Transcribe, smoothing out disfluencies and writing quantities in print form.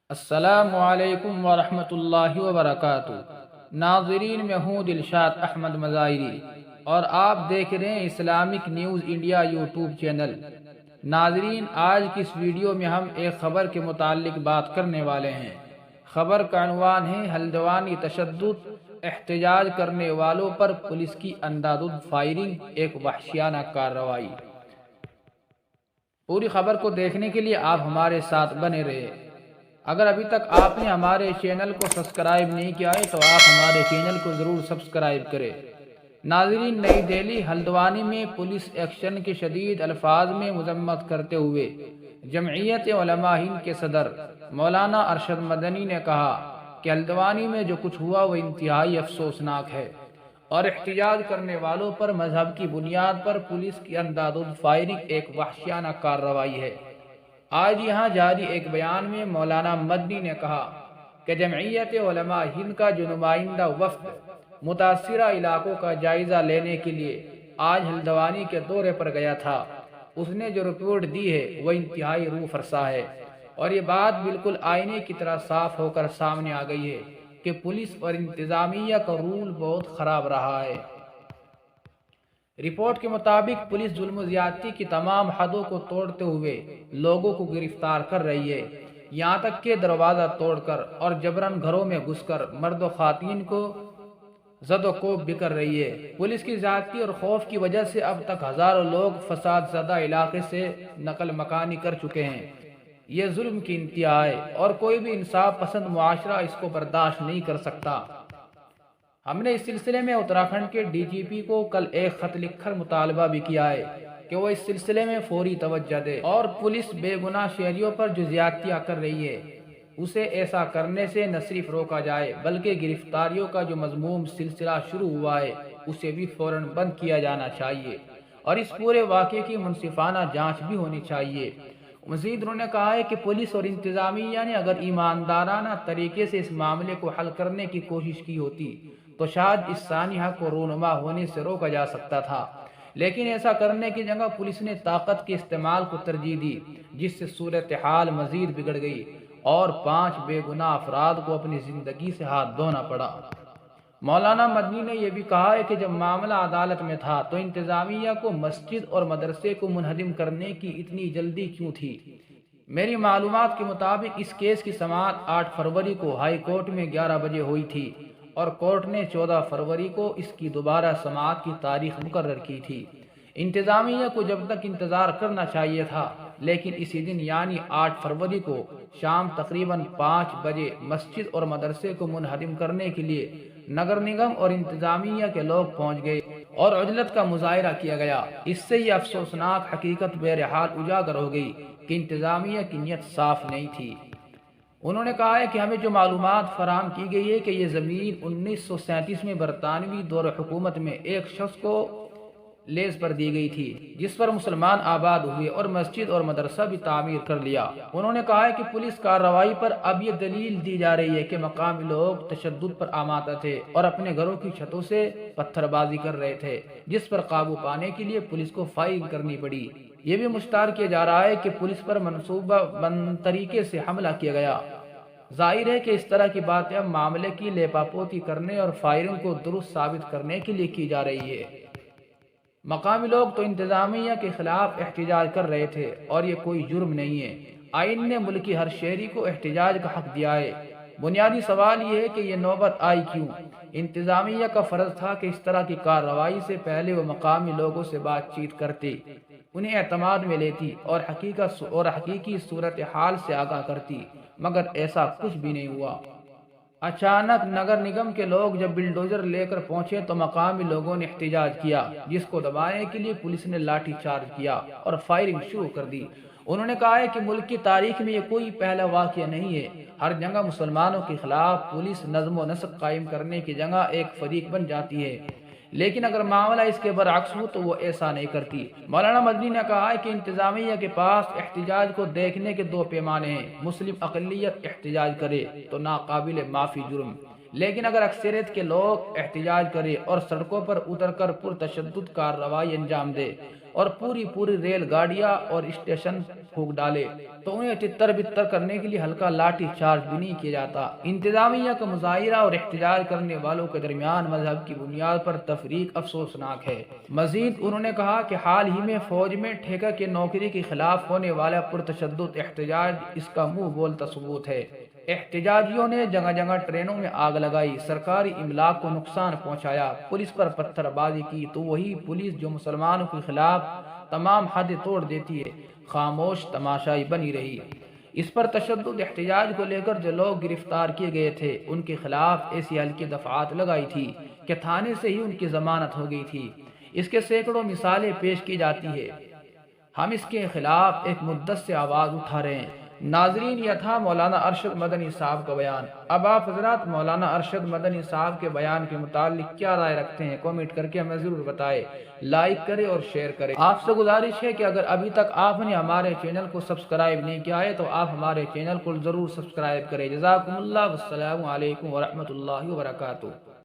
السلام علیکم ورحمۃ اللہ وبرکاتہ۔ ناظرین، میں ہوں دلشاد احمد مظاہری اور آپ دیکھ رہے ہیں Islamic news India YouTube channel. ناظرین، آج کی اس ویڈیو میں ہم ایک خبر کے متعلق بات کرنے والے ہیں۔ خبر کا عنوان ہے ہلدوانی تشدد، احتجاج کرنے والوں پر پولیس کی اندھادھند فائرنگ، ایک وحشیانہ کارروائی۔ پوری خبر کو دیکھنے کے لیے آپ ہمارے ساتھ بنے رہے۔ اگر ابھی تک آپ نے ہمارے چینل کو سبسکرائب نہیں کیا ہے تو آپ ہمارے چینل کو ضرور سبسکرائب کریں۔ ناظرین، نئی دہلی ہلدوانی میں پولیس ایکشن کے شدید الفاظ میں مذمت کرتے ہوئے جمعیت علماء ہند کے صدر مولانا ارشد مدنی نے کہا کہ ہلدوانی میں جو کچھ ہوا وہ انتہائی افسوسناک ہے اور احتجاج کرنے والوں پر مذہب کی بنیاد پر پولیس کی اندھادھند فائرنگ ایک وحشیانہ کارروائی ہے۔ آج یہاں جاری ایک بیان میں مولانا مدنی نے کہا کہ جمعیت علماء ہند کا جو نمائندہ وفد متاثرہ علاقوں کا جائزہ لینے کے لیے آج ہلدوانی کے دورے پر گیا تھا، اس نے جو رپورٹ دی ہے وہ انتہائی روح فرسا ہے اور یہ بات بالکل آئینے کی طرح صاف ہو کر سامنے آ گئی ہے کہ پولیس اور انتظامیہ کا رول بہت خراب رہا ہے۔ رپورٹ کے مطابق پولیس ظلم و زیادتی کی تمام حدوں کو توڑتے ہوئے لوگوں کو گرفتار کر رہی ہے، یہاں تک کہ دروازہ توڑ کر اور جبراً گھروں میں گھس کر مرد و خواتین کو زد و کوب بھی کر رہی ہے۔ پولیس کی زیادتی اور خوف کی وجہ سے اب تک ہزاروں لوگ فساد زدہ علاقے سے نقل مکانی کر چکے ہیں۔ یہ ظلم کی انتہا ہے اور کوئی بھی انصاف پسند معاشرہ اس کو برداشت نہیں کر سکتا۔ ہم نے اس سلسلے میں اتراکھنڈ کے ڈی جی پی کو کل ایک خط لکھ کر مطالبہ بھی کیا ہے کہ وہ اس سلسلے میں فوری توجہ دے اور پولیس بے گناہ شہریوں پر جو زیادتیاں کر رہی ہے اسے ایسا کرنے سے نہ صرف روکا جائے بلکہ گرفتاریوں کا جو مذموم سلسلہ شروع ہوا ہے اسے بھی فوراً بند کیا جانا چاہیے اور اس پورے واقعے کی منصفانہ جانچ بھی ہونی چاہیے۔ مزید انہوں نے کہا ہے کہ پولیس اور انتظامیہ نے اگر ایماندارانہ طریقے سے اس معاملے کو حل کرنے کی کوشش کی ہوتی تو شاید اس سانحہ کو رونما ہونے سے روکا جا سکتا تھا، لیکن ایسا کرنے کی جگہ پولیس نے طاقت کے استعمال کو ترجیح دی جس سے صورتحال مزید بگڑ گئی اور 5 بے گناہ افراد کو اپنی زندگی سے ہاتھ دھونا پڑا۔ مولانا مدنی نے یہ بھی کہا ہے کہ جب معاملہ عدالت میں تھا تو انتظامیہ کو مسجد اور مدرسے کو منہدم کرنے کی اتنی جلدی کیوں تھی؟ میری معلومات کے مطابق اس کیس کی سماعت 8 فروری کو ہائی کورٹ میں 11 بجے ہوئی تھی اور کورٹ نے 14 فروری کو اس کی دوبارہ سماعت کی تاریخ مقرر کی تھی۔ انتظامیہ کو جب تک انتظار کرنا چاہیے تھا، لیکن اسی دن یعنی 8 فروری کو شام تقریباً 5 بجے مسجد اور مدرسے کو منہدم کرنے کے لیے نگر نگم اور انتظامیہ کے لوگ پہنچ گئے اور عجلت کا مظاہرہ کیا گیا۔ اس سے یہ افسوسناک حقیقت بہرحال اجاگر ہو گئی کہ انتظامیہ کی نیت صاف نہیں تھی۔ انہوں نے کہا ہے کہ ہمیں جو معلومات فراہم کی گئی ہے کہ یہ زمین 1937 میں برطانوی دور حکومت میں ایک شخص کو لیز پر دی گئی تھی جس پر مسلمان آباد ہوئے اور مسجد اور مدرسہ بھی تعمیر کر لیا۔ انہوں نے کہا ہے کہ پولیس کارروائی پر اب یہ دلیل دی جا رہی ہے کہ مقامی لوگ تشدد پر آمادہ تھے اور اپنے گھروں کی چھتوں سے پتھر بازی کر رہے تھے جس پر قابو پانے کے لیے پولیس کو فائرنگ کرنی پڑی۔ یہ بھی مشتہر کیا جا رہا ہے کہ پولیس پر منصوبہ بند طریقے سے حملہ کیا گیا۔ ظاہر ہے کہ اس طرح کی باتیں اب معاملے کی لیپاپوتی کرنے اور فائرنگ کو درست ثابت کرنے کے لیے کی جا رہی ہے۔ مقامی لوگ تو انتظامیہ کے خلاف احتجاج کر رہے تھے اور یہ کوئی جرم نہیں ہے۔ آئین نے ملکی ہر شہری کو احتجاج کا حق دیا ہے۔ بنیادی سوال یہ ہے کہ یہ نوبت آئی کیوں؟ انتظامیہ کا فرض تھا کہ اس طرح کی کارروائی سے پہلے وہ مقامی لوگوں سے بات چیت کرتی، انہیں اعتماد میں لیتی اور حقیقی صورتحال سے آگاہ کرتی، مگر ایسا کچھ بھی نہیں ہوا۔ اچانک نگر نگم کے لوگ جب بلڈوزر لے کر پہنچے تو مقامی لوگوں نے احتجاج کیا جس کو دبانے کے لیے پولیس نے لاٹھی چارج کیا اور فائرنگ شروع کر دی۔ انہوں نے کہا ہے کہ ملک کی تاریخ میں یہ کوئی پہلا واقعہ نہیں ہے۔ ہر جگہ مسلمانوں کے خلاف پولیس نظم و نسق قائم کرنے کی جگہ ایک فریق بن جاتی ہے، لیکن اگر معاملہ اس کے برعکس ہو تو وہ ایسا نہیں کرتی۔ مولانا مدنی نے کہا ہے کہ انتظامیہ کے پاس احتجاج کو دیکھنے کے 2 پیمانے ہیں۔ مسلم اقلیت احتجاج کرے تو ناقابل معافی جرم، لیکن اگر اکثریت کے لوگ احتجاج کرے اور سڑکوں پر اتر کر پرتشدد کارروائی انجام دے اور پوری ریل گاڑیاں اور اسٹیشن پھونک ڈالے تو انہیں تتر بتر کرنے کے لیے ہلکا لاٹھی چارج بھی نہیں کیا جاتا۔ انتظامیہ کا مظاہرہ اور احتجاج کرنے والوں کے درمیان مذہب کی بنیاد پر تفریق افسوسناک ہے۔ مزید انہوں نے کہا کہ حال ہی میں فوج میں ٹھیکہ کی نوکری کے خلاف ہونے والا پرتشدد احتجاج اس کا منہ بولتا ثبوت ہے۔ احتجاجیوں نے جگہ جگہ ٹرینوں میں آگ لگائی، سرکاری املاک کو نقصان پہنچایا، پولیس پر پتھر بازی کی تو وہی پولیس جو مسلمانوں کے خلاف تمام حدیں توڑ دیتی ہے خاموش تماشائی بنی رہی۔ اس پر تشدد احتجاج کو لے کر جو لوگ گرفتار کیے گئے تھے ان کے خلاف ایسی ہلکی دفعات لگائی تھی کہ تھانے سے ہی ان کی ضمانت ہو گئی تھی۔ اس کے سینکڑوں مثالیں پیش کی جاتی ہیں۔ ہم اس کے خلاف ایک مدت سے آواز اٹھا رہے ہیں۔ ناظرین، یہ تھا مولانا ارشد مدنی صاحب کا بیان۔ اب آپ حضرات مولانا ارشد مدنی صاحب کے بیان کے متعلق کیا رائے رکھتے ہیں کامنٹ کر کے ہمیں ضرور بتائیں، لائک کریں اور شیئر کریں۔ آپ سے گزارش ہے کہ اگر ابھی تک آپ نے ہمارے چینل کو سبسکرائب نہیں کیا ہے تو آپ ہمارے چینل کو ضرور سبسکرائب کریں۔ جزاکم اللہ، والسلام علیکم ورحمۃ اللہ وبرکاتہ۔